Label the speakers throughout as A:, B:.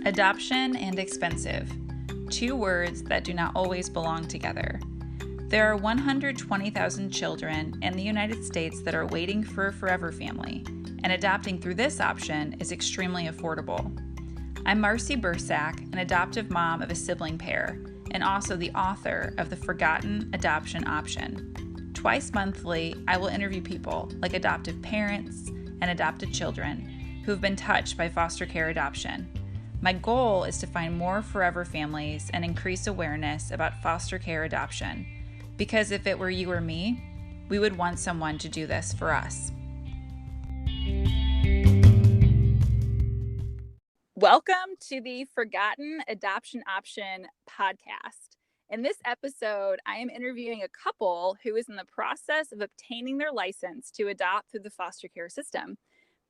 A: Adoption and expensive. Two words that do not always belong together. There are 120,000 children in the United States that are waiting for a forever family, and adopting through this option is extremely affordable. I'm Marcy Bursack, an adoptive mom of a sibling pair, and also the author of The Forgotten Adoption Option. Twice monthly, I will interview people like adoptive parents and adopted children who have been touched by foster care adoption. My goal is to find more forever families and increase awareness about foster care adoption, because if it were you or me, we would want someone to do this for us. Welcome to the Forgotten Adoption Option podcast. In this episode, I am interviewing a couple who is in the process of obtaining their license to adopt through the foster care system.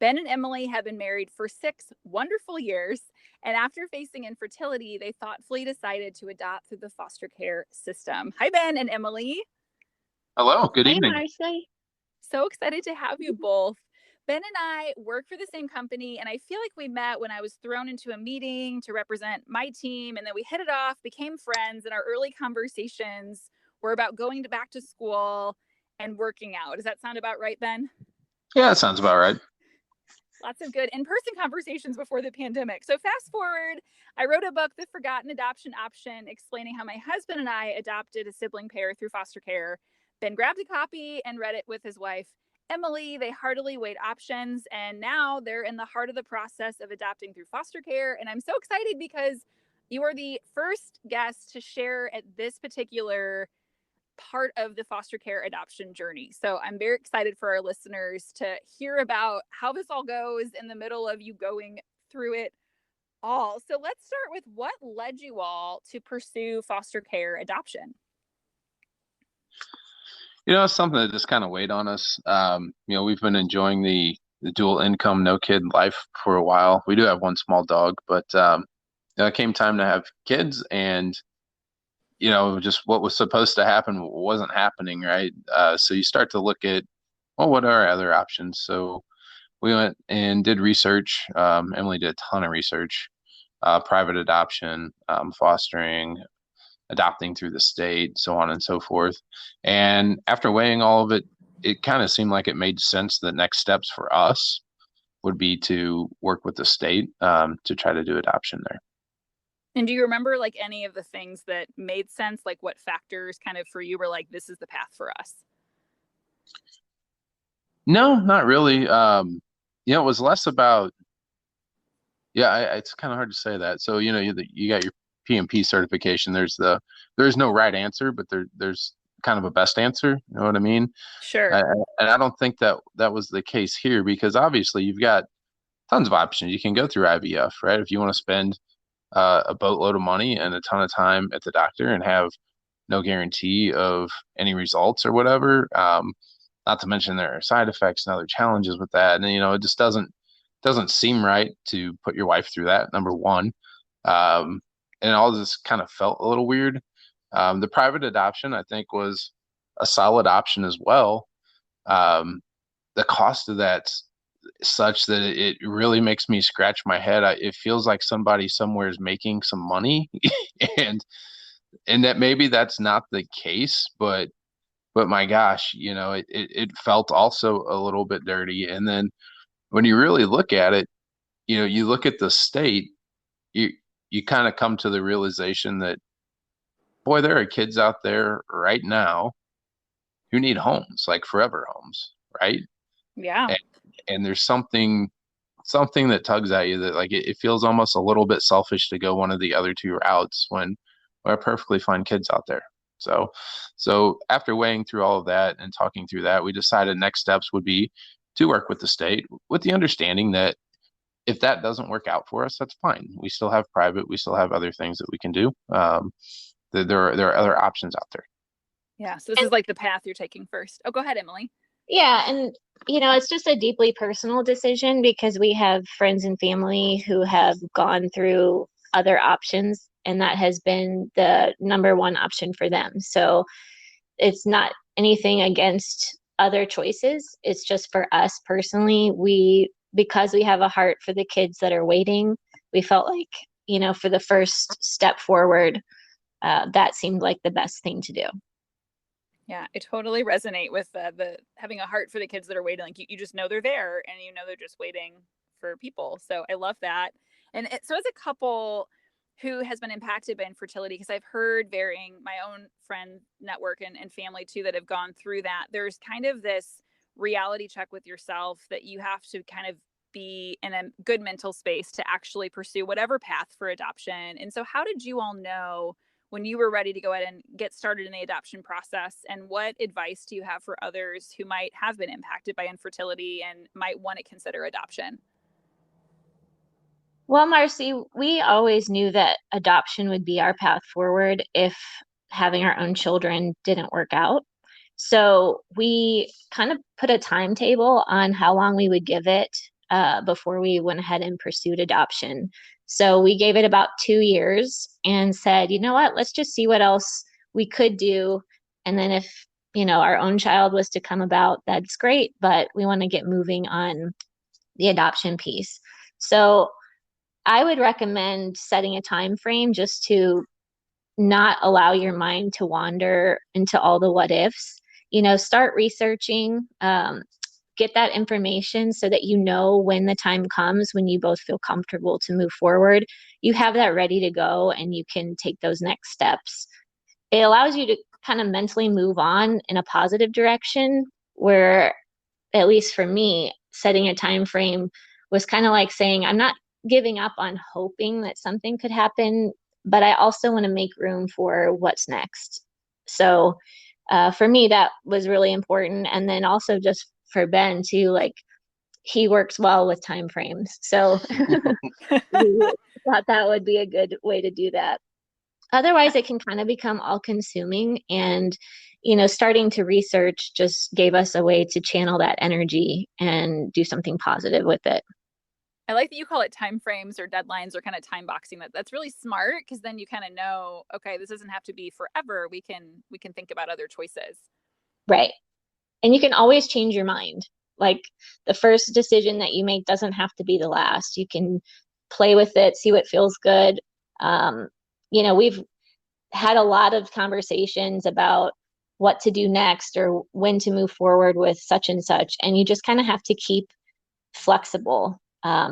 A: Ben and Emily have been married for 6 wonderful years, and after facing infertility, they thoughtfully decided to adopt through the foster care system. Hi, Ben and Emily.
B: Hello, good evening.
C: Hi, Marcy.
A: So excited to have you both. Ben and I work for the same company, and I feel like we met when I was thrown into a meeting to represent my team, and then we hit it off, became friends, and our early conversations were about going back to school and working out. Does that sound about right, Ben?
B: Yeah, that sounds about right.
A: Lots of good in-person conversations before the pandemic. So fast forward, I wrote a book, The Forgotten Adoption Option, explaining how my husband and I adopted a sibling pair through foster care. Ben grabbed a copy and read it with his wife, Emily. They heartily weighed options, and now they're in the heart of the process of adopting through foster care. And I'm so excited because you are the first guest to share at this particular part of the foster care adoption journey. So I'm very excited for our listeners to hear about how this all goes in the middle of you going through it all. So let's start with what led you all to pursue foster care adoption?
B: It's something that just kind of weighed on us. We've been enjoying the dual income, no kid life for a while. We do have one small dog, but it came time to have kids, and just what was supposed to happen wasn't happening, right? So you start to look at, well, what are other options? So we went and did research. Emily did a ton of research, private adoption, fostering, adopting through the state, so on and so forth. And after weighing all of it, it kind of seemed like it made sense. The next steps for us would be to work with the state to try to do adoption there.
A: And do you remember like any of the things that made sense? Like what factors kind of for you were like, this is the path for us?
B: No, not really. It was less about, it's kind of hard to say that. So, you got your PMP certification. There's no right answer, but there's kind of a best answer. You know what I mean?
A: Sure.
B: And I don't think that was the case here, because obviously you've got tons of options. You can go through IVF, right? If you want to spend a boatload of money and a ton of time at the doctor and have no guarantee of any results or whatever. Not to mention there are side effects and other challenges with that. And, it just doesn't seem right to put your wife through that, number one. And all this kind of felt a little weird. The private adoption, I think, was a solid option as well. The cost of that's such that it really makes me scratch my head. It feels like somebody somewhere is making some money, and that maybe that's not the case, but my gosh, it felt also a little bit dirty. And then when you really look at it, you look at the state, you kind of come to the realization that, boy, there are kids out there right now who need homes, like forever homes, right?
A: Yeah.
B: And there's something that tugs at you that, like, it feels almost a little bit selfish to go one of the other two routes when there are perfectly fine kids out there. So after weighing through all of that and talking through that, we decided next steps would be to work with the state, with the understanding that if that doesn't work out for us, that's fine. We still have private, we still have other things that we can do. There are other options out there.
A: Yeah. So this is like the path you're taking first. Oh, go ahead, Emily.
C: Yeah, and it's just a deeply personal decision because we have friends and family who have gone through other options, and that has been the number one option for them. So it's not anything against other choices. It's just for us personally, because we have a heart for the kids that are waiting, we felt like for the first step forward, that seemed like the best thing to do.
D: Yeah, I totally resonate with the having a heart for the kids that are waiting. Like you just know they're there, and they're just waiting for people. So I love that. And so as a couple who has been impacted by infertility, because I've heard varying, my own friend network and family too that have gone through that, there's kind of this reality check with yourself that you have to kind of be in a good mental space to actually pursue whatever path for adoption. And so how did you all know when you were ready to go ahead and get started in the adoption process? And what advice do you have for others who might have been impacted by infertility and might want to consider adoption?
C: Well, Marcy, we always knew that adoption would be our path forward if having our own children didn't work out. So we kind of put a timetable on how long we would give it before we went ahead and pursued adoption. So we gave it about 2 years and said, you know what, let's just see what else we could do. And then if, our own child was to come about, that's great, but we want to get moving on the adoption piece. So I would recommend setting a time frame just to not allow your mind to wander into all the what ifs. Start researching, get that information so that when the time comes when you both feel comfortable to move forward, you have that ready to go and you can take those next steps. It allows you to kind of mentally move on in a positive direction, where, at least for me, setting a time frame was kind of like saying, I'm not giving up on hoping that something could happen, but I also want to make room for what's next. So for me, that was really important. And then also just for Ben too, like, he works well with time frames. So we thought that would be a good way to do that. Otherwise, it can kind of become all consuming, and starting to research just gave us a way to channel that energy and do something positive with it.
D: I like that you call it time frames or deadlines or kind of time boxing. That's really smart, because then you kind of know, okay, this doesn't have to be forever. We can think about other choices.
C: Right. And you can always change your mind. Like, the first decision that you make doesn't have to be the last. You can play with it, see what feels good. We've had a lot of conversations about what to do next or when to move forward with such and such. And you just kind of have to keep flexible,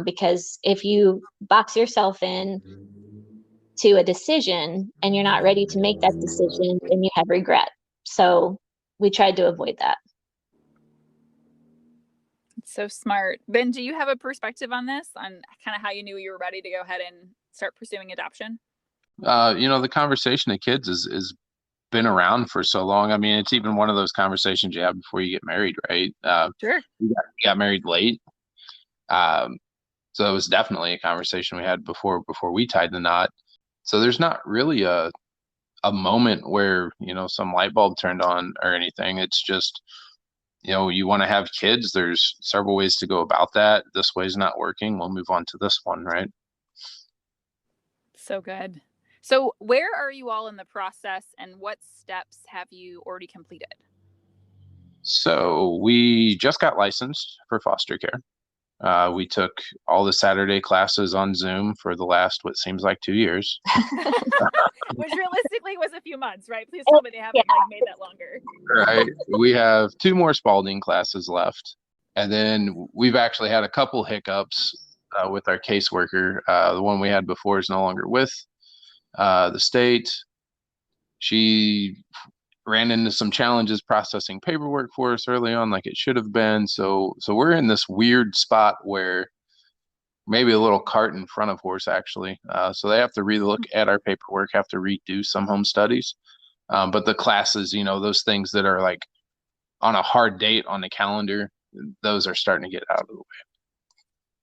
C: because if you box yourself in to a decision and you're not ready to make that decision, then you have regret. So we tried to avoid that.
D: It's so smart. Ben, do you have a perspective on this, on kind of how you knew you were ready to go ahead and start pursuing adoption?
B: The conversation of kids is been around for so long. I mean, it's even one of those conversations you have before you get married, right?
D: Sure.
B: We got married late. So it was definitely a conversation we had before we tied the knot. So there's not really a moment where, some light bulb turned on or anything. It's just, you want to have kids. There's several ways to go about that. This way's not working. We'll move on to this one, right?
D: So good. So where are you all in the process, and what steps have you already completed?
B: So we just got licensed for foster care. We took all the Saturday classes on Zoom for the last, what seems like 2 years.
D: Which realistically was a few months, right? Please tell me they haven't made that longer.
B: Right. We have 2 more Spalding classes left. And then we've actually had a couple hiccups with our caseworker. The one we had before is no longer with the state. She ran into some challenges processing paperwork for us early on, like it should have been. So we're in this weird spot where maybe a little cart in front of horse, actually. So they have to relook at our paperwork, have to redo some home studies. But the classes, those things that are like on a hard date on the calendar, those are starting to get out of the way.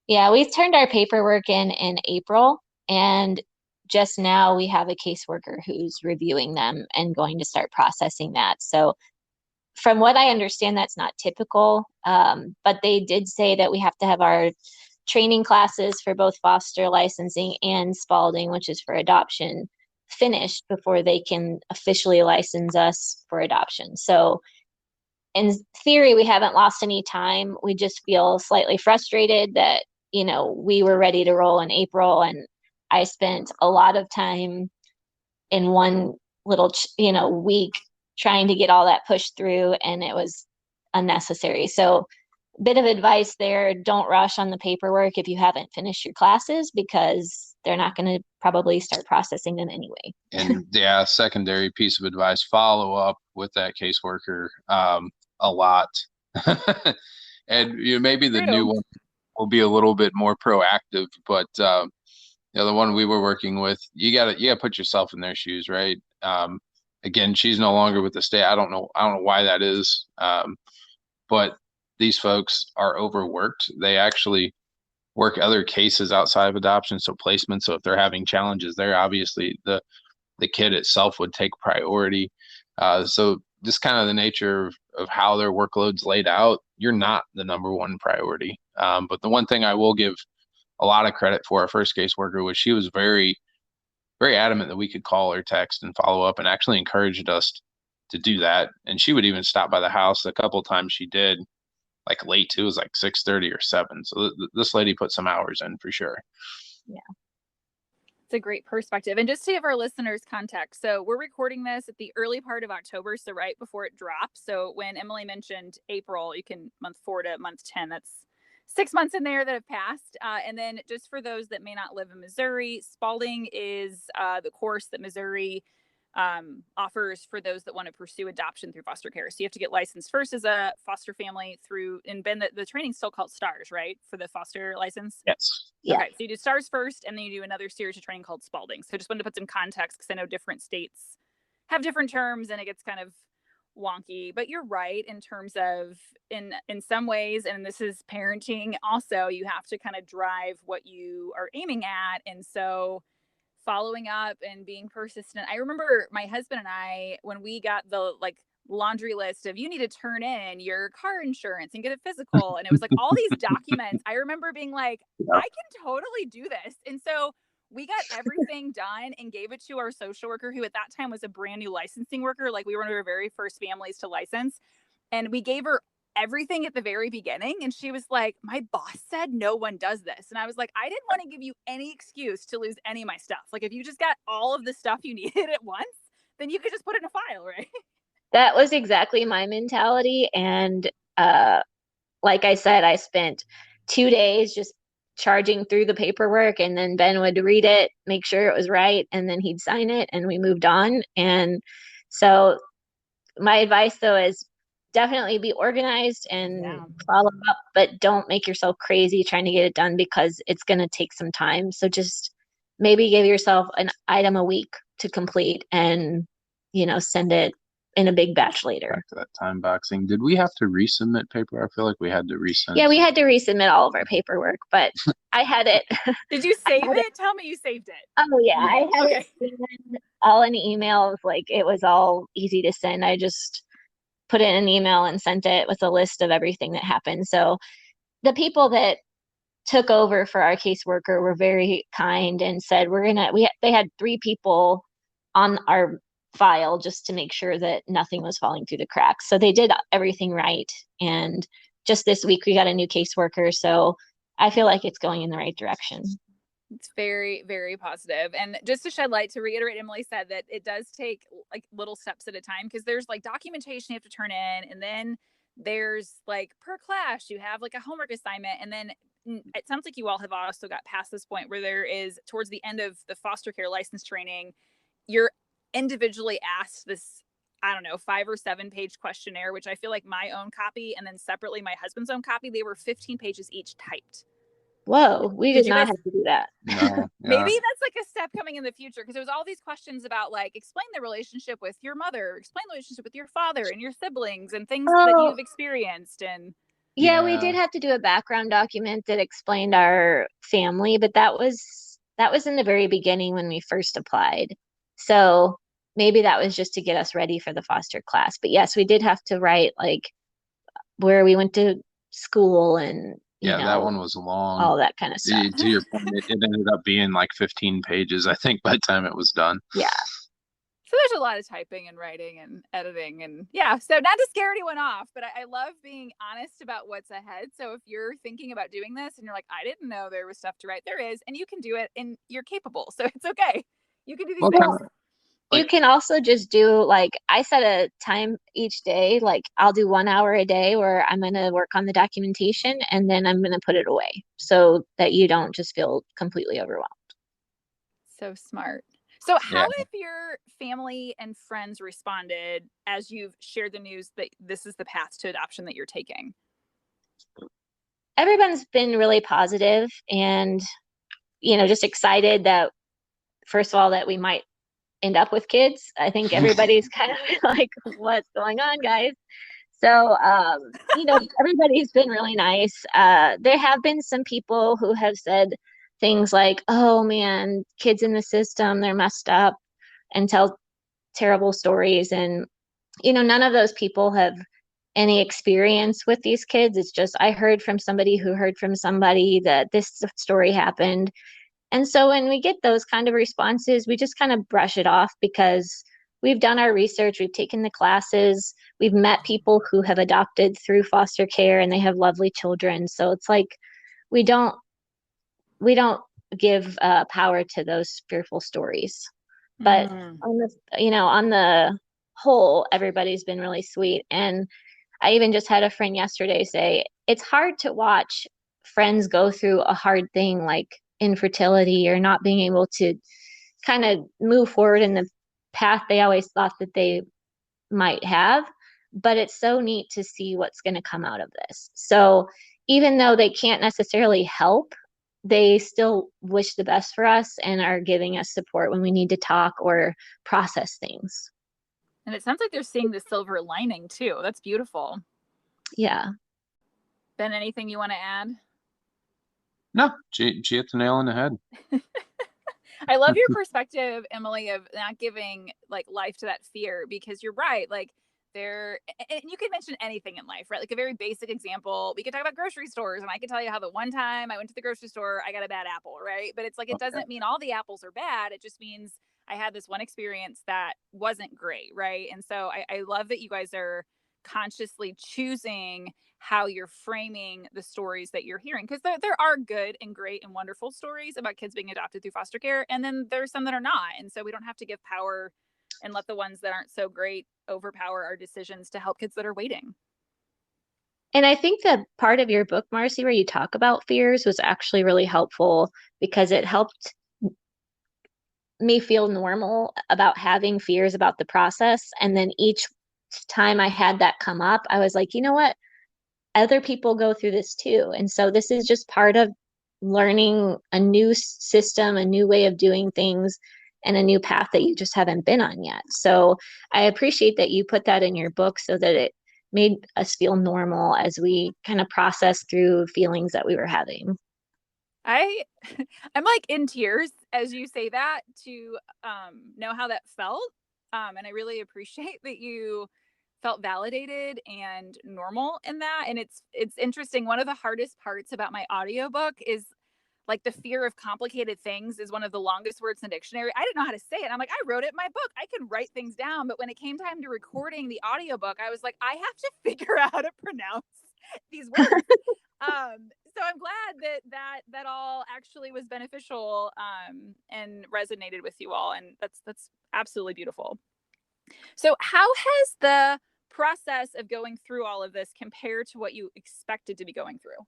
C: Yeah, we turned our paperwork in April, and just now we have a caseworker who's reviewing them and going to start processing that. So from what I understand, that's not typical, but they did say that we have to have our training classes for both foster licensing and Spalding, which is for adoption, finished before they can officially license us for adoption. So in theory, we haven't lost any time. We just feel slightly frustrated that, we were ready to roll in April and I spent a lot of time in one little, week trying to get all that pushed through, and it was unnecessary. So, bit of advice there, don't rush on the paperwork if you haven't finished your classes, because they're not going to probably start processing them anyway.
B: And yeah, secondary piece of advice, follow up with that caseworker a lot. And maybe the new one will be a little bit more proactive, but the one we were working with, you gotta put yourself in their shoes, right? Again, she's no longer with the state. I don't know why that is. But these folks are overworked. They actually work other cases outside of adoption, so placement. So if they're having challenges there, obviously the kid itself would take priority. So just kind of the nature of how their workload's laid out, you're not the number one priority. But the one thing I will give a lot of credit for our first caseworker was she was very, very adamant that we could call or text and follow up, and actually encouraged us to do that. And she would even stop by the house. A couple of times she did, like late too. It was like 6:30 or 7. So this lady put some hours in for sure.
C: Yeah.
D: It's a great perspective. And just to give our listeners context, so we're recording this at the early part of October, so right before it drops. So when Emily mentioned April, you can month 4 to month 10, that's 6 months in there that have passed. And then just for those that may not live in Missouri, Spalding is the course that Missouri offers for those that want to pursue adoption through foster care. So you have to get licensed first as a foster family through, and Ben, the training's still called STARS, right? For the foster license?
B: Yes.
C: Yeah.
D: Okay, so you do STARS first, and then you do another series of training called Spalding. So just wanted to put some context, because I know different states have different terms and it gets kind of wonky. But you're right in terms of in some ways, and this is parenting also, you have to kind of drive what you are aiming at. And so following up and being persistent. I remember my husband and I, when we got the laundry list of, you need to turn in your car insurance and get a physical, and it was like all these documents, I remember being like, I can totally do this. And so we got everything done and gave it to our social worker, who at that time was a brand new licensing worker. Like, we were one of our very first families to license, and we gave her everything at the very beginning. And she was like, my boss said no one does this. And I was like, I didn't want to give you any excuse to lose any of my stuff. Like, if you just got all of the stuff you needed at once, then you could just put it in a file, right?
C: That was exactly my mentality. And like I said, I spent 2 days just charging through the paperwork, and then Ben would read it, make sure it was right, and then he'd sign it, and we moved on. And so my advice, though, is definitely be organized and follow up, but don't make yourself crazy trying to get it done, because it's going to take some time. So just maybe give yourself an item a week to complete, and send it in a big batch later.
B: Back to that time boxing. Did we have to resubmit paper? I feel like we had to resend.
C: Yeah, we had to resubmit all of our paperwork, but I had it.
D: Did you save it? Tell me you saved it.
C: Oh yeah, I had it all in emails. Like, it was all easy to send. I just put it in an email and sent it with a list of everything that happened. So the people that took over for our caseworker were very kind and said, they had 3 people on our file just to make sure that nothing was falling through the cracks. So they did everything right. And just this week we got a new caseworker. So I feel like it's going in the right direction.
D: It's very, very positive. And just to shed light, to reiterate, Emily said that it does take like little steps at a time, because there's like documentation you have to turn in, and then there's like per class you have like a homework assignment, and then it sounds like you all have also got past this point where there is, towards the end of the foster care license training, you're individually asked this, I don't know, 5 or 7 page questionnaire, which I feel like my own copy, and then separately my husband's own copy, they were 15 pages each typed.
C: Whoa, we did not have to do that.
B: No, yeah.
D: Maybe that's like a step coming in the future, because there was all these questions about like, explain the relationship with your mother, explain the relationship with your father and your siblings, and things that you've experienced. And
C: yeah, we did have to do a background document that explained our family, but that was in the very beginning when we first applied. So maybe that was just to get us ready for the foster class. But yes, we did have to write like where we went to school, and
B: that one was long,
C: all that kind of stuff.
B: To your point, it ended up being like 15 pages, I think, by the time it was done.
C: Yeah.
D: So there's a lot of typing and writing and editing and yeah. So not to scare anyone off, but I love being honest about what's ahead. So if you're thinking about doing this and you're like, I didn't know there was stuff to write, there is, and you can do it and you're capable. So it's okay. You can do these
B: Well,
D: things.
B: kind of
C: You
B: like
C: can also just do like I set a time each day, like I'll do 1 hour a day where I'm going to work on the documentation and then I'm going to put it away so that you don't just feel completely overwhelmed.
D: So smart. So how
B: yeah.
D: have your family and friends responded as you've shared the news that this is the path to adoption that you're taking?
C: Everyone's been really positive and, just excited that, first of all, that we might end up with kids. I think everybody's kind of like, what's going on, guys? So, everybody's been really nice. There have been some people who have said things like, oh man, kids in the system, they're messed up, and tell terrible stories. And, none of those people have any experience with these kids. It's just, I heard from somebody who heard from somebody that this story happened. And so when we get those kind of responses, we just kind of brush it off because we've done our research, we've taken the classes, we've met people who have adopted through foster care and they have lovely children. So it's like we don't give power to those fearful stories. But on the whole, everybody's been really sweet. And I even just had a friend yesterday say it's hard to watch friends go through a hard thing like infertility or not being able to kind of move forward in the path they always thought that they might have. But it's so neat to see what's going to come out of this. So even though they can't necessarily help, they still wish the best for us and are giving us support when we need to talk or process things.
D: And it sounds like they're seeing the silver lining too. That's beautiful.
C: Yeah.
D: Ben, anything you want to add?
B: No, she hit the nail on the head.
D: I love your perspective, Emily, of not giving like life to that fear, because you're right. Like there, and you can mention anything in life, right? Like a very basic example. We could talk about grocery stores, and I could tell you how the one time I went to the grocery store, I got a bad apple, right? But it's like, it doesn't mean all the apples are bad. It just means I had this one experience that wasn't great, right? And so I love that you guys are consciously choosing how you're framing the stories that you're hearing, because there are good and great and wonderful stories about kids being adopted through foster care, and then there's some that are not, and so we don't have to give power and let the ones that aren't so great overpower our decisions to help kids that are waiting.
C: And I think that part of your book, Marcy, where you talk about fears was actually really helpful because it helped me feel normal about having fears about the process. And then each time I had that come up, I was like, you know what? Other people go through this too. And so this is just part of learning a new system, a new way of doing things, and a new path that you just haven't been on yet. So I appreciate that you put that in your book so that it made us feel normal as we kind of process through feelings that we were having.
D: I'm like in tears as you say that, to know how that felt, and I really appreciate that you felt validated and normal in that. And it's interesting, one of the hardest parts about my audiobook is like the fear of complicated things is one of the longest words in the dictionary. I didn't know how to say it. I'm like, I wrote it in my book, I can write things down, but when it came time to recording the audiobook, I was like, I have to figure out how to pronounce these words. So I'm glad that all actually was beneficial, and resonated with you all, and that's absolutely beautiful. So how has the process of going through all of this compared to what you expected to be going through?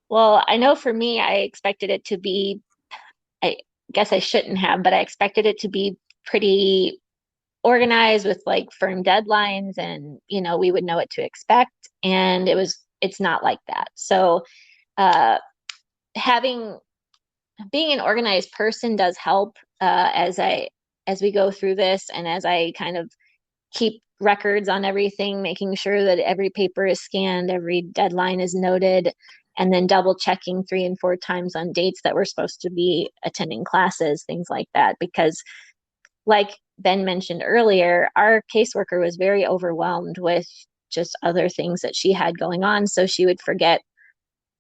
C: Well, I know for me, I expected it to be, I guess I shouldn't have, but I expected it to be pretty organized with like firm deadlines and, we would know what to expect. And it's not like that. So, having being an organized person does help, as we go through this and as I kind of keep records on everything, making sure that every paper is scanned, every deadline is noted, and then double checking 3 and 4 times on dates that we're supposed to be attending classes, things like that. Because like Ben mentioned earlier, our caseworker was very overwhelmed with just other things that she had going on. So she would forget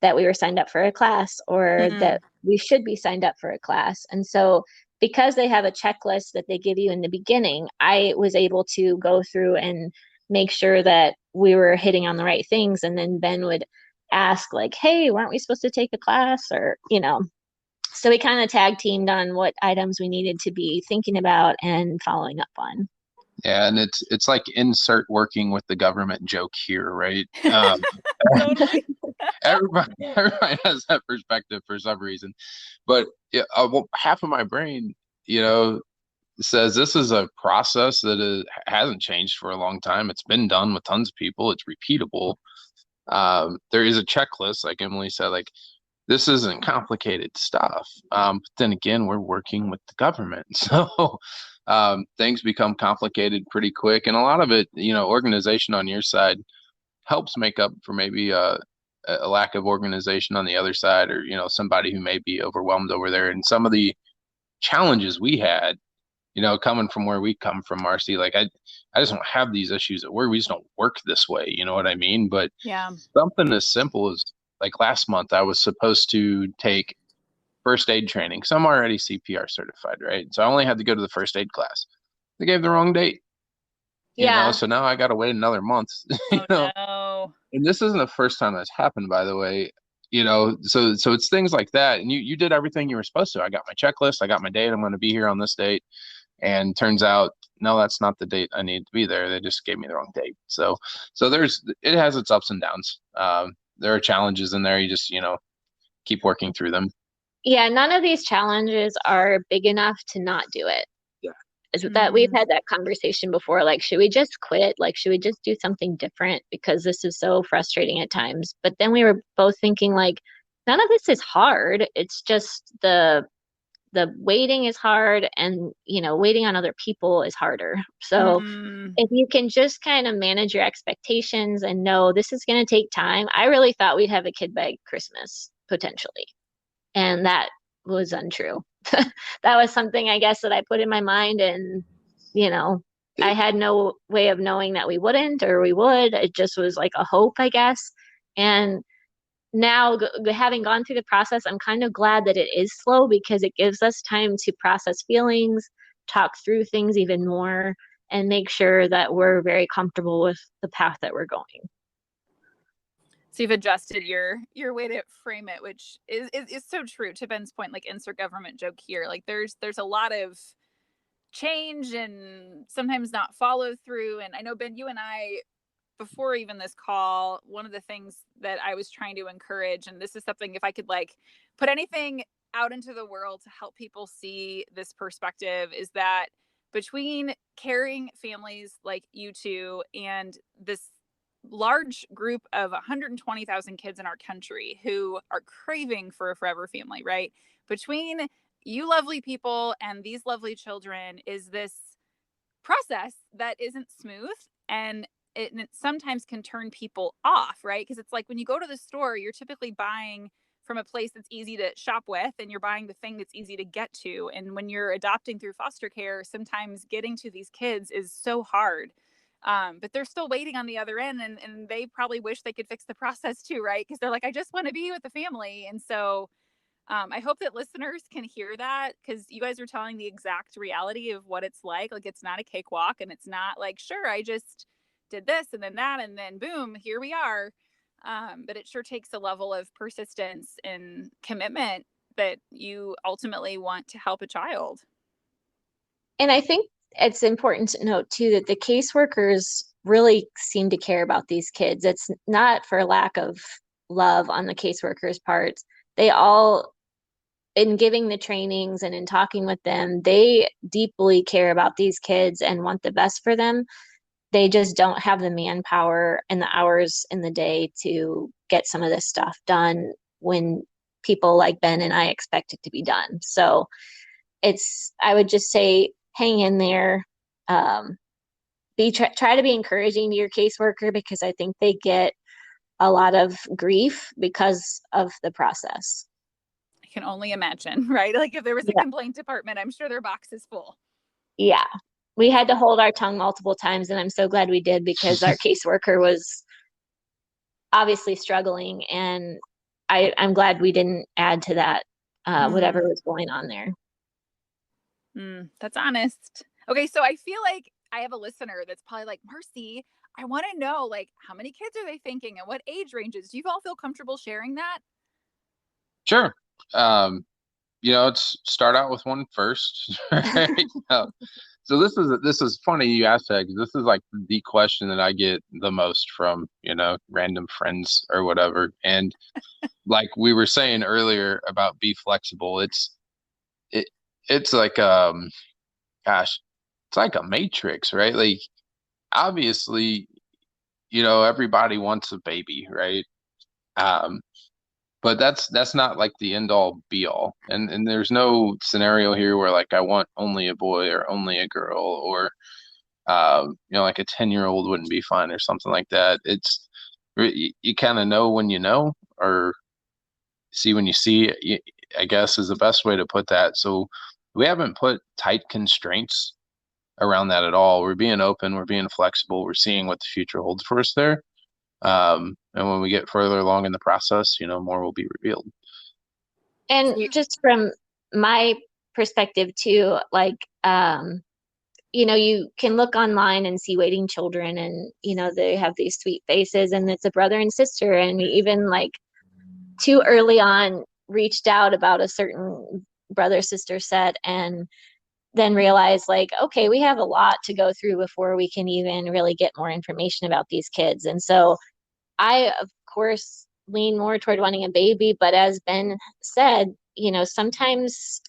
C: that we were signed up for a class or that we should be signed up for a class. And so because they have a checklist that they give you in the beginning, I was able to go through and make sure that we were hitting on the right things. And then Ben would ask like, hey, weren't we supposed to take a class? Or, so we kind of tag teamed on what items we needed to be thinking about and following up on.
B: Yeah, and it's like insert working with the government joke here, right?
D: Totally.
B: Everybody has that perspective for some reason, but yeah, well, half of my brain, says this is a process that hasn't changed for a long time. It's been done with tons of people. It's repeatable. There is a checklist, like Emily said, like this isn't complicated stuff. But then again, we're working with the government, so things become complicated pretty quick. And a lot of it, organization on your side helps make up for maybe a lack of organization on the other side, or somebody who may be overwhelmed over there. And some of the challenges we had, coming from where we come from, Marcy, like I just don't have these issues at work. We just don't work this way. You know what I mean? But
D: Yeah.
B: something as simple as like last month, I was supposed to take first aid training because I'm already CPR certified, right? So I only had to go to the first aid class. They gave the wrong date,
C: Yeah.
B: so now I got to wait another month,
D: Oh, no.
B: And this isn't the first time that's happened, by the way. So it's things like that. And you did everything you were supposed to. I got my checklist, I got my date, I'm going to be here on this date. And turns out, no, that's not the date I need to be there. They just gave me the wrong date. So it has its ups and downs. There are challenges in there. You just, keep working through them.
C: Yeah, none of these challenges are big enough to not do it.
B: Yeah.
C: Is that we've had that conversation before, like, should we just quit? Like, should we just do something different? Because this is so frustrating at times. But then we were both thinking, like, none of this is hard. It's just the waiting is hard, and waiting on other people is harder. So if you can just kind of manage your expectations and know this is going to take time. I really thought we'd have a kid by Christmas potentially, and that was untrue. That was something, I guess, that I put in my mind, and I had no way of knowing that we wouldn't or we would. It just was like a hope, I guess. And now, having gone through the process, I'm kind of glad that it is slow, because it gives us time to process feelings, talk through things even more, and make sure that we're very comfortable with the path that we're going.
D: So you've adjusted your way to frame it, which is so true. To Ben's point, like, insert government joke here. Like there's a lot of change and sometimes not follow through. And I know, Ben, you and I, before even this call, one of the things that I was trying to encourage, and this is something, if I could like put anything out into the world to help people see this perspective, is that between caring families like you two and this large group of 120,000 kids in our country who are craving for a forever family, right? Between you lovely people and these lovely children is this process that isn't smooth, and it sometimes can turn people off, right? Because it's like when you go to the store, you're typically buying from a place that's easy to shop with, and you're buying the thing that's easy to get to. And when you're adopting through foster care, sometimes getting to these kids is so hard. But they're still waiting on the other end, and they probably wish they could fix the process too, right? Because they're like, I just want to be with the family. And so I hope that listeners can hear that, because you guys are telling the exact reality of what it's like. Like, it's not a cakewalk, and it's not like, sure, I just did this and then that, and then boom, here we are. But it sure takes a level of persistence and commitment that you ultimately want to help a child.
C: And I think it's important to note too that the caseworkers really seem to care about these kids. It's not for lack of love on the caseworkers' part. They all, in giving the trainings and in talking with them, they deeply care about these kids and want the best for them. They just don't have the manpower and the hours in the day to get some of this stuff done when people like Ben and I expect it to be done. So I would just say, hang in there. Try to be encouraging to your caseworker, because I think they get a lot of grief because of the process.
D: I can only imagine, right? Like, if there was a complaint department, I'm sure their box is full.
C: Yeah. We had to hold our tongue multiple times, and I'm so glad we did, because our caseworker was obviously struggling, and I'm glad we didn't add to that, whatever was going on there.
D: That's honest. Okay, so I feel like I have a listener that's probably like, Marcy, I want to know, like, how many kids are they thinking and what age ranges? Do you all feel comfortable sharing that?
B: Sure. It's start out with one first, right? So this is funny you asked that, because this is like the question that I get the most from, random friends or whatever. And like we were saying earlier about be flexible, it it's like gosh, it's like a matrix, right? Like obviously, everybody wants a baby, right? Um, but that's not like the end all be all. And there's no scenario here where like I want only a boy or only a girl, or like a 10-year-old wouldn't be fine or something like that. It's you kind of know when you know, or see when you see, I guess is the best way to put that. So we haven't put tight constraints around that at all. We're being open, we're being flexible, we're seeing what the future holds for us there. And when we get further along in the process, more will be revealed.
C: And just from my perspective too, like, you can look online and see waiting children, and, they have these sweet faces and it's a brother and sister. And we even like too early on reached out about a certain brother sister set, and then realized like, okay, we have a lot to go through before we can even really get more information about these kids. And so I, of course, lean more toward wanting a baby, but as Ben said, sometimes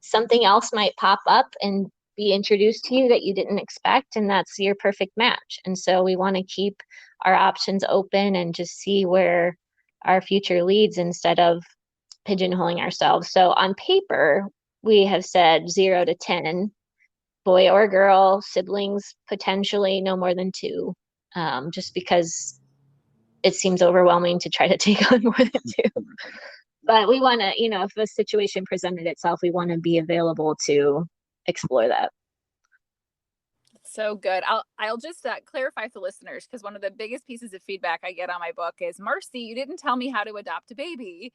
C: something else might pop up and be introduced to you that you didn't expect, and that's your perfect match. And so we want to keep our options open and just see where our future leads instead of pigeonholing ourselves. So on paper, we have said 0 to 10, boy or girl, siblings, potentially no more than 2, just because it seems overwhelming to try to take on more than 2. But we want to, if a situation presented itself, we want to be available to explore that.
D: So good. I'll just clarify for listeners, because one of the biggest pieces of feedback I get on my book is, Marcy, you didn't tell me how to adopt a baby.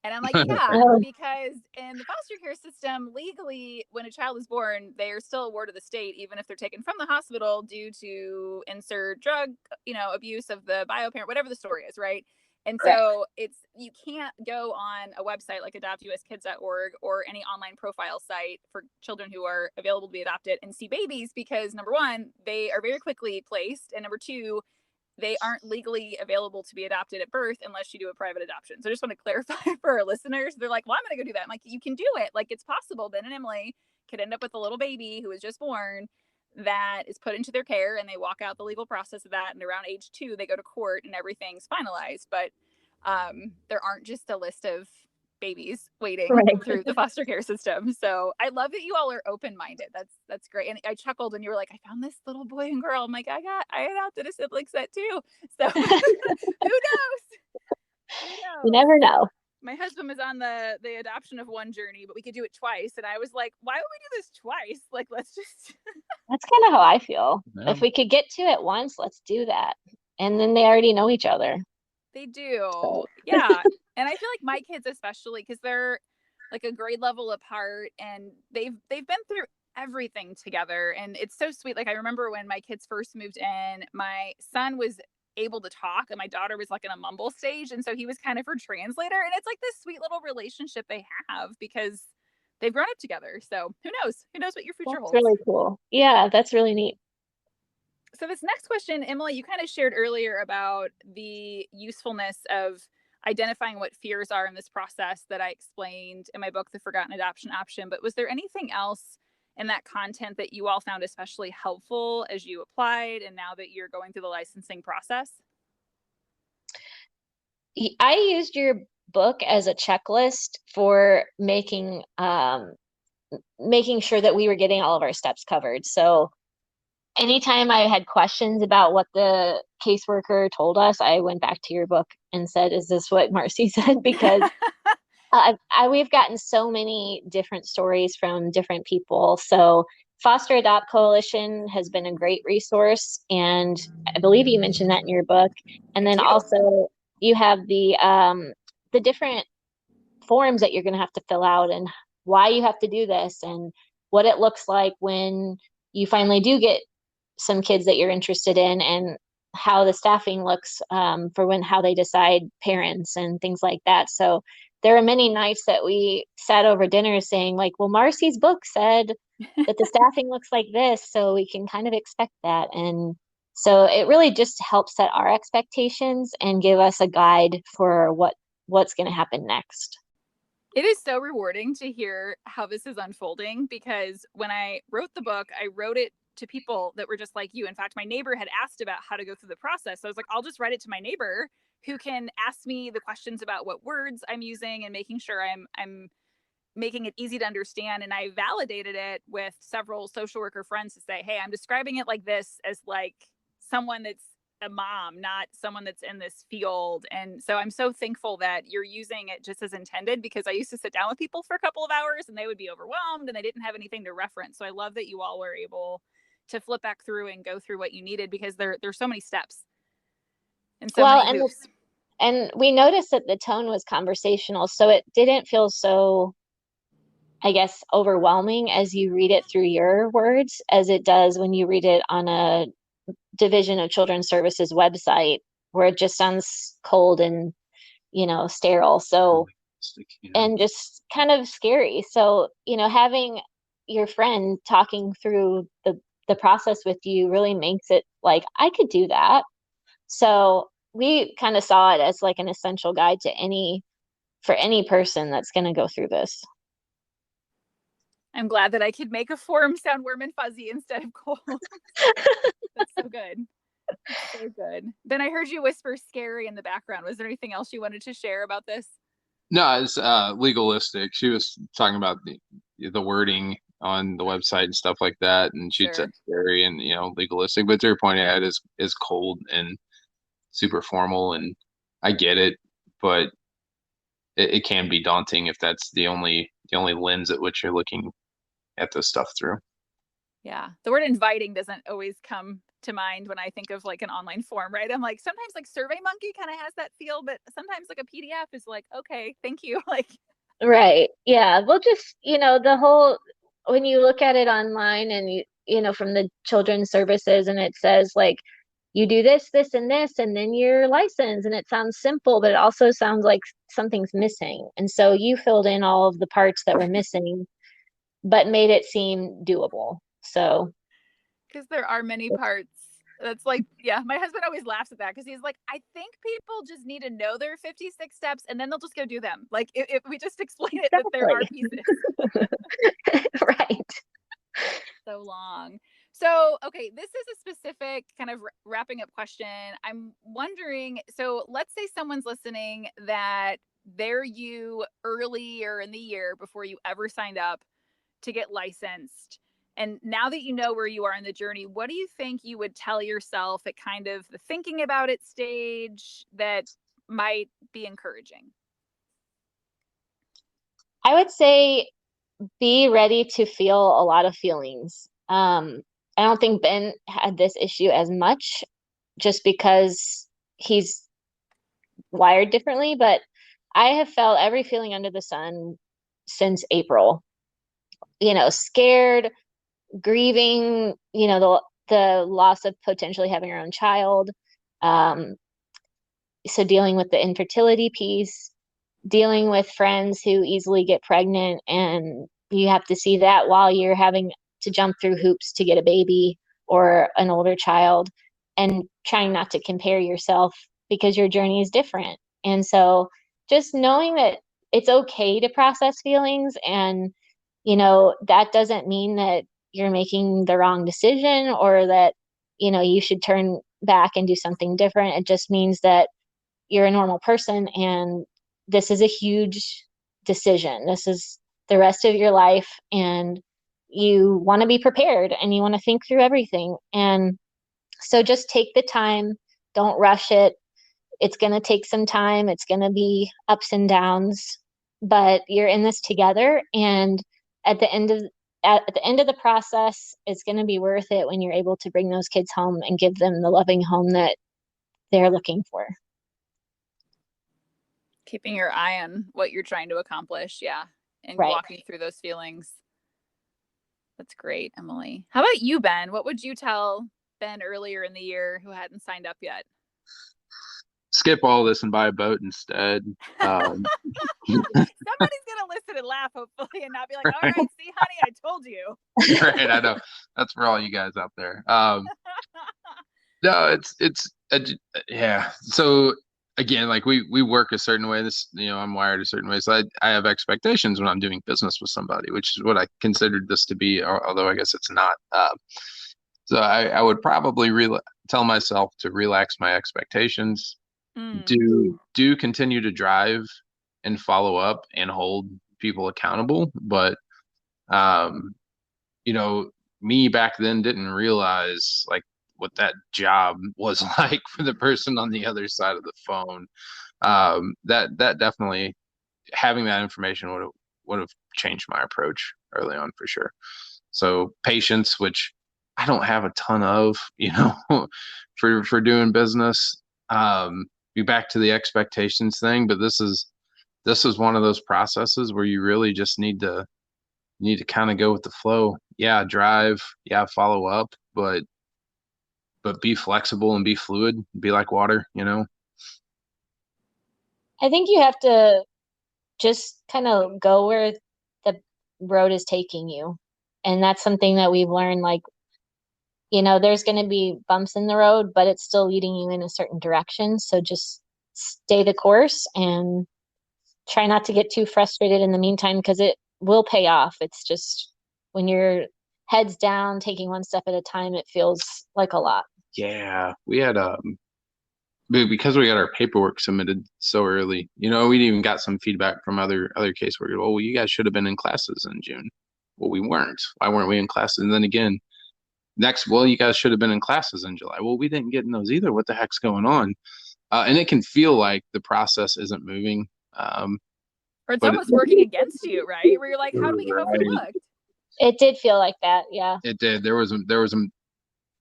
D: And I'm like, yeah, because in the foster care system, legally, when a child is born, they are still a ward of the state, even if they're taken from the hospital due to insert drug, abuse of the bio-parent, whatever the story is, right? And so you can't go on a website like adoptuskids.org or any online profile site for children who are available to be adopted and see babies, because number one, they are very quickly placed. And number two, they aren't legally available to be adopted at birth unless you do a private adoption. So I just want to clarify for our listeners. They're like, well, I'm going to go do that. I'm like, you can do it. Like, it's possible. Ben and Emily could end up with a little baby who was just born that is put into their care, and they walk out the legal process of that. And around age 2, they go to court and everything's finalized. But there aren't just a list of babies waiting through the foster care system. So I love that you all are open-minded. That's great. And I chuckled when you were like, I found this little boy and girl. I'm like, I adopted a sibling set too. So who knows?
C: You never know.
D: My husband was on the adoption of one journey, but we could do it twice. And I was like, why would we do this twice? Like, let's just.
C: That's kind of how I feel. Yeah. If we could get to it once, let's do that. And then they already know each other.
D: They do. So. Yeah. And I feel like my kids, especially, because they're like a grade level apart, and they've been through everything together. And it's so sweet. Like, I remember when my kids first moved in, my son was able to talk and my daughter was like in a mumble stage. And so he was kind of her translator. And it's like this sweet little relationship they have because they've grown up together. So who knows? Who knows what your future holds?
C: That's really cool. Yeah, that's really neat.
D: So this next question, Emily, you kind of shared earlier about the usefulness of identifying what fears are in this process that I explained in my book, The Forgotten Adoption Option. But was there anything else in that content that you all found especially helpful as you applied and now that you're going through the licensing process?
C: I used your book as a checklist for making sure that we were getting all of our steps covered. So anytime I had questions about what the caseworker told us, I went back to your book and said, is this what Marcy said? Because we've gotten so many different stories from different people. So Foster Adopt Coalition has been a great resource. And I believe you mentioned that in your book. And then also you have the different forms that you're going to have to fill out and why you have to do this and what it looks like when you finally do get some kids that you're interested in, and how the staffing looks for how they decide parents and things like that. So there are many nights that we sat over dinner saying like, well, Marcy's book said that the staffing looks like this, so we can kind of expect that. And so it really just helps set our expectations and give us a guide for what's going to happen next.
D: It is so rewarding to hear how this is unfolding, because when I wrote the book, I wrote it to people that were just like you. In fact, my neighbor had asked about how to go through the process. So I was like, I'll just write it to my neighbor who can ask me the questions about what words I'm using and making sure I'm making it easy to understand. And I validated it with several social worker friends to say, hey, I'm describing it like this as like someone that's a mom, not someone that's in this field. And so I'm so thankful that you're using it just as intended, because I used to sit down with people for a couple of hours and they would be overwhelmed and they didn't have anything to reference. So I love that you all were able to flip back through and go through what you needed, because there's so many steps and so many hoops.
C: And we noticed that the tone was conversational, so it didn't feel so, I guess, overwhelming as you read it through your words as it does when you read it on a Division of Children's Services website, where it just sounds cold and, sterile. So, and just kind of scary. So, having your friend talking through the process with you really makes it like, I could do that. So we kind of saw it as like an essential guide for any person that's going to go through this.
D: I'm glad that I could make a form sound warm and fuzzy instead of cold. That's so good. That's so good. Ben, I heard you whisper scary in the background. Was there anything else you wanted to share about this?
B: No, it's legalistic. She was talking about the wording on the website and stuff like that, and she said scary and legalistic. But to your point, yeah, it is cold and super formal, and I get it, but it can be daunting if that's the only lens at which you're looking at this stuff through.
D: Yeah, the word inviting doesn't always come to mind when I think of like an online form, right? I'm like, sometimes like SurveyMonkey kind of has that feel, but sometimes like a PDF is like, okay, thank you. Like,
C: right. Yeah. Well, just, the whole, when you look at it online and from the children's services, and it says like, you do this, this, and this, and then you're licensed, and it sounds simple, but it also sounds like something's missing. And so you filled in all of the parts that were missing, but made it seem doable. So,
D: because there are many parts. That's like, yeah, my husband always laughs at that, because he's like, I think people just need to know their 56 steps and then they'll just go do them. Like, if we just explain it, that there are pieces.
C: Right.
D: So long. So, okay, this is a specific kind of wrapping up question. I'm wondering, so let's say someone's listening that they're you earlier in the year before you ever signed up to get licensed. And now that you know where you are in the journey, what do you think you would tell yourself at kind of the thinking about it stage that might be encouraging?
C: I would say be ready to feel a lot of feelings. I don't think Ben had this issue as much just because he's wired differently, but I have felt every feeling under the sun since April. Scared, grieving, the loss of potentially having our own child. So dealing with the infertility piece, dealing with friends who easily get pregnant, and you have to see that while you're having to jump through hoops to get a baby or an older child, and trying not to compare yourself because your journey is different. And so just knowing that it's okay to process feelings, and that doesn't mean that you're making the wrong decision or that you should turn back and do something different. It just means that you're a normal person, and this is a huge decision. This is the rest of your life, and you want to be prepared and you want to think through everything. And so just take the time, don't rush it. It's going to take some time. It's going to be ups and downs, but you're in this together. And at the end of the process, it's going to be worth it when you're able to bring those kids home and give them the loving home that they're looking for.
D: Keeping your eye on what you're trying to accomplish. Yeah. And
C: right.
D: Walking through those feelings. That's great, Emily. How about you, Ben? What would you tell Ben earlier in the year who hadn't signed up yet?
B: Skip all this and buy a boat instead. Um,
D: Somebody's gonna listen and laugh, hopefully, and not be like, "All
B: right,
D: right, see, honey, I told you."
B: right. I know that's for all you guys out there. No, yeah. So again, like we work a certain way. I'm wired a certain way. So I have expectations when I'm doing business with somebody, which is what I considered this to be, although I guess it's not. So I would probably tell myself to relax my expectations,
D: Mm.
B: do continue to drive and follow up and hold people accountable. But um, you know, me back then didn't realize like what that job was like for the person on the other side of the phone. That definitely, having that information would have changed my approach early on for sure. So patience, which I don't have a ton of, for doing business. Be back to the expectations thing, but this is one of those processes where you really just need to kind of go with the flow. Yeah, drive, yeah, follow up, but be flexible and be fluid, be like water.
C: I think you have to just kind of go where the road is taking you. And that's something that we've learned, like, there's going to be bumps in the road, but it's still leading you in a certain direction. So just stay the course and try not to get too frustrated in the meantime, because it will pay off. It's just when your head's down, taking one step at a time, it feels like a lot.
B: Yeah, we had because we got our paperwork submitted so early, we even got some feedback from other caseworkers. Well, you guys should have been in classes in June. Well, we weren't. Why weren't we in classes? And then again, well, you guys should have been in classes in July. Well, we didn't get in those either. What the heck's going on? And it can feel like the process isn't moving.
D: Or it's
B: But
D: almost working against you, right? Where you're like, how do we get off the
B: right,
D: hook?
C: It did feel like that, yeah.
B: it did. There was a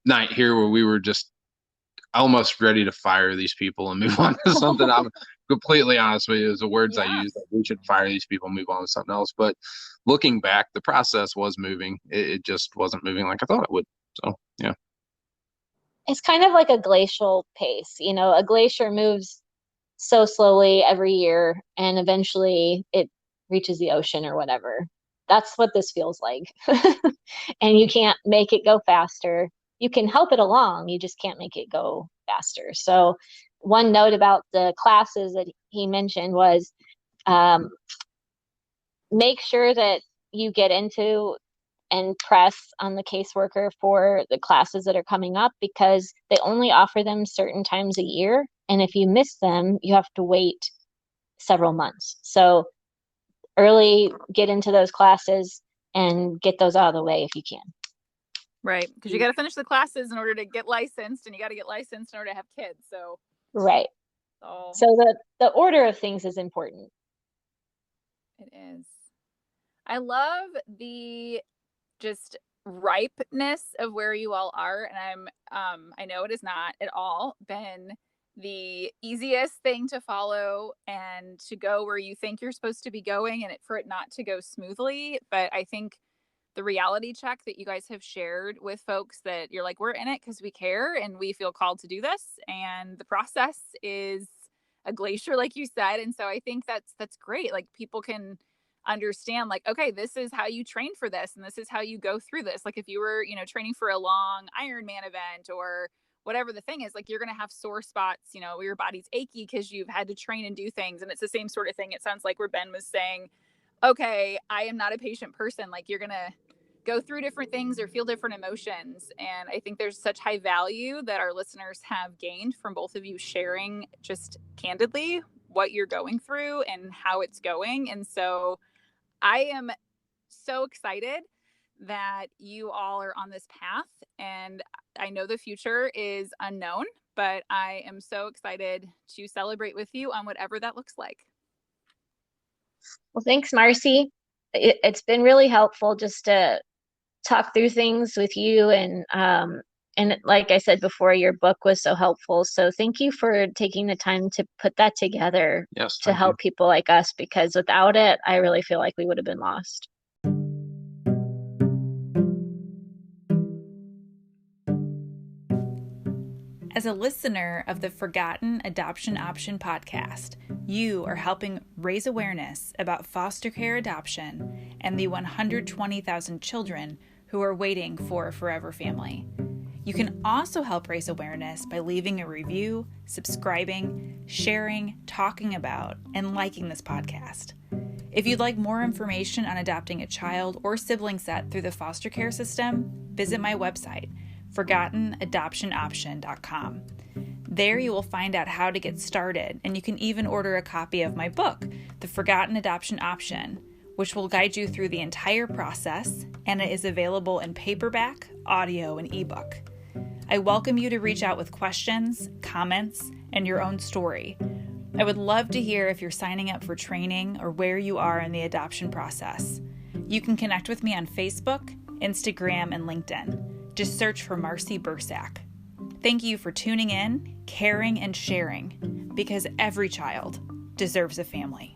B: night here where we were just almost ready to fire these people and move on to something. I'm completely honest with you. Is the words I
D: Yeah.
B: used. Like, we should fire these people and move on to something else. But looking back, the process was moving. It just wasn't moving like I thought it would. So yeah.
C: It's kind of like a glacial pace. A glacier moves so slowly every year, and eventually it reaches the ocean or whatever. That's what this feels like. And you can't make it go faster. You can help it along, you just can't make it go faster. So one note about the classes that he mentioned was, make sure that you get into and press on the caseworker for the classes that are coming up, because they only offer them certain times a year. And if you miss them, you have to wait several months. So early get into those classes and get those out of the way if you can.
D: Right. Because you got to finish the classes in order to get licensed, and you got to get licensed in order to have kids. So,
C: right.
D: So
C: the order of things is important.
D: It is. I love the just ripeness of where you all are, and I know it has not at all been the easiest thing to follow and to go where you think you're supposed to be going, and for it not to go smoothly. But I think the reality check that you guys have shared with folks, that you're like, we're in it because we care and we feel called to do this, and the process is a glacier, like you said. And so I think that's great. Like, people can understand, like, okay, this is how you train for this, and this is how you go through this. Like, if you were training for a long Ironman event or whatever the thing is, like, you're going to have sore spots, where your body's achy because you've had to train and do things. And it's the same sort of thing, it sounds like, where Ben was saying, okay, I am not a patient person. Like, you're going to go through different things or feel different emotions. And I think there's such high value that our listeners have gained from both of you sharing just candidly what you're going through and how it's going. And so I am so excited that you all are on this path. And I know the future is unknown, but I am so excited to celebrate with you on whatever that looks like.
C: Well, thanks, Marcy. It's been really helpful just to talk through things with you, and like I said before, your book was so helpful. So thank you for taking the time to put that together.
B: Yes,
C: to help people like us, because without it, I really feel like we would have been lost.
A: As a listener of the Forgotten Adoption Option podcast, you are helping raise awareness about foster care adoption and the 120,000 children who are waiting for a forever family. You can also help raise awareness by leaving a review, subscribing, sharing, talking about, and liking this podcast. If you'd like more information on adopting a child or sibling set through the foster care system, visit my website, ForgottenAdoptionOption.com. There you will find out how to get started, and you can even order a copy of my book, The Forgotten Adoption Option, which will guide you through the entire process, and it is available in paperback, audio, and ebook. I welcome you to reach out with questions, comments, and your own story. I would love to hear if you're signing up for training or where you are in the adoption process. You can connect with me on Facebook, Instagram, and LinkedIn. Just search for Marcy Bursack. Thank you for tuning in, caring, and sharing, because every child deserves a family.